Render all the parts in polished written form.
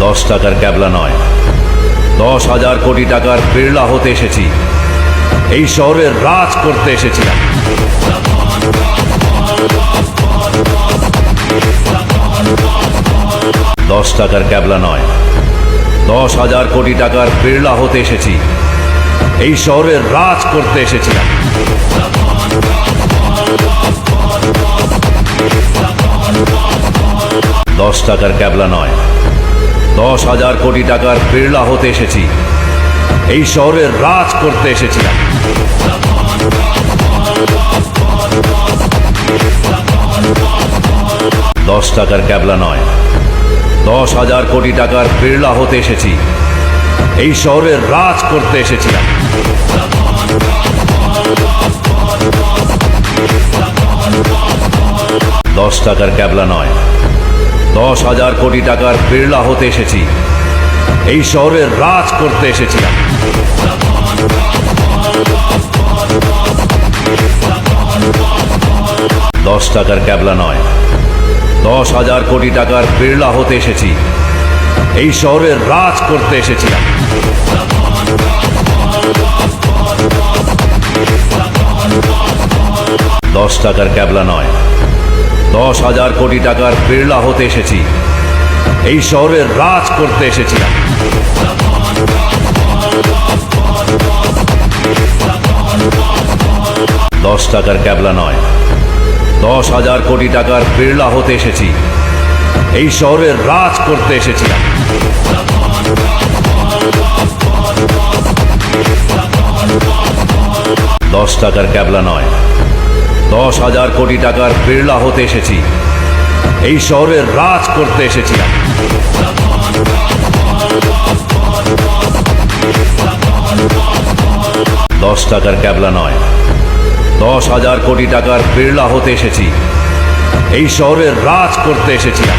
10 টাকার ক্যাবলা নয়, 10,000 কোটি টাকার বিড়লা হতে এসেছি। এই শহরের রাজ করতে এসেছিলাম। 10 টাকার ক্যাবলা নয়, 10,000 কোটি টাকার বিড়লা হতে এসেছি। এই শহরের রাজ করতে এসেছিলাম। 10 টাকার ক্যাবলা নয়, 10,000 কোটি টাকার বিড়লা হতে এসেছি। এই শহরের রাজ করতে এসেছিলাম। 10 টাকার ক্যাবলা নয়, 10,000 কোটি টাকার বিড়লা হতে এসেছি। এই শহরের রাজ করতে এসেছিলাম। 10 টাকার ক্যাবলা নয়, 10,000 কোটি টাকার বিড়লা হতে এসেছি। এই শহরের রাজ করতে এসেছিলাম। 10 টাকার ক্যাবলা নয়, 10,000 কোটি টাকার বিড়লা হতে এসেছি। এই শহরের রাজ করতে এসেছিলাম। 10 টাকার ক্যাবলা নয়, 10,000 কোটি টাকার বিড়লা হতে এসেছি। এই শহরের রাজ করতে এসেছিলাম। 10 টাকার ক্যাবলা নয়, 10,000 কোটি টাকার বিড়লা হতে এসেছি। এই শহরের রাজ করতে এসেছিলাম। 10 টাকার ক্যাবলা নয়, 10,000 কোটি টাকার বিড়লা হতে এসেছি। এই শহরের রাজ করতে এসেছিলাম। 10 টাকার ক্যাবলা নয়, 10,000 কোটি টাকার বিড়লা হতে এসেছি। এই শহরের রাজ করতে এসেছিলাম।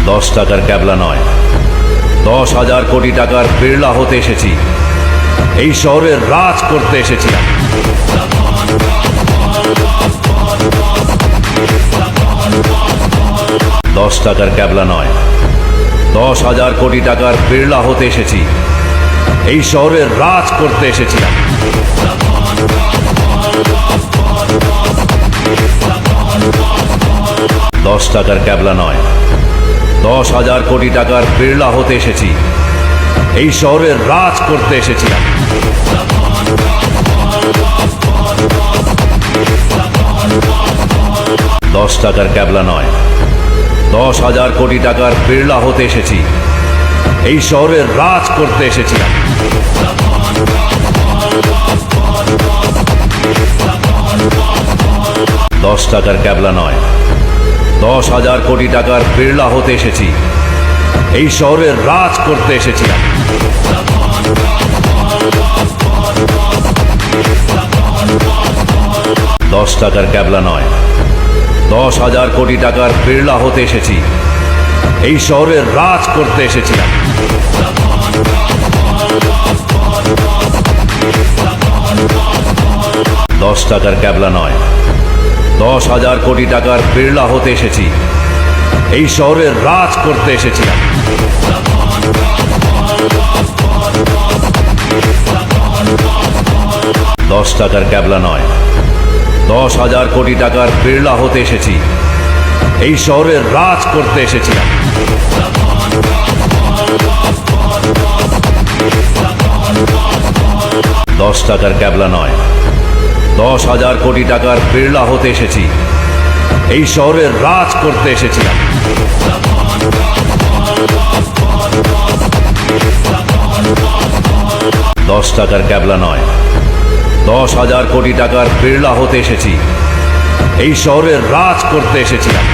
10 টাকার ক্যাবলা নয়, 10,000 কোটি টাকার বিড়লা হতে এসেছি। এই শহরের রাজ করতে এসেছিলাম। 10 টাকার ক্যাবলা নয়, 10,000 কোটি টাকার বিড়লা হতে এসেছি। এই শহরের রাজ করতে এসেছিলাম। 10 টাকার ক্যাবলা নয়, 10,000 কোটি টাকার বিড়লা হতে এসেছি। এই শহরের রাজ করতে এসেছিলাম। 10 টাকার ক্যাবলা নয়, 10,000 কোটি টাকার বিড়লা হতে এসেছি। এই শহরের রাজ করতে এসেছিলাম। 10 টাকার ক্যাবলা নয়, 10,000 কোটি টাকার বিড়লা হতে এসেছি। এই শহরের রাজ করতে এসেছিলাম। 10 টাকার ক্যাবলা নয়, 10,000 কোটি টাকার বিড়লা হতে এসেছি। এই শহরের রাজ করতে এসেছিলাম। 10 টাকার ক্যাবলা নয়, 10,000 কোটি টাকার বিড়লা হতে এসেছি। এই শহরের রাজ করতে এসেছিলাম। 10 টাকার ক্যাবলা নয়, 10,000 কোটি টাকার বিড়লা হতে এসেছি। এই শহরের রাজ করতে এসেছিলাম। 10 টাকার ক্যাবলা নয়, 10,000 কোটি টাকার বিড়লা হতে এসেছি। এই শহরের রাজ করতে এসেছিলাম। 10 টাকার ক্যাবলা নয়, 10,000 কোটি টাকার বিড়লা হতে এসেছি। এই শহরের রাজ করতে এসেছিলাম।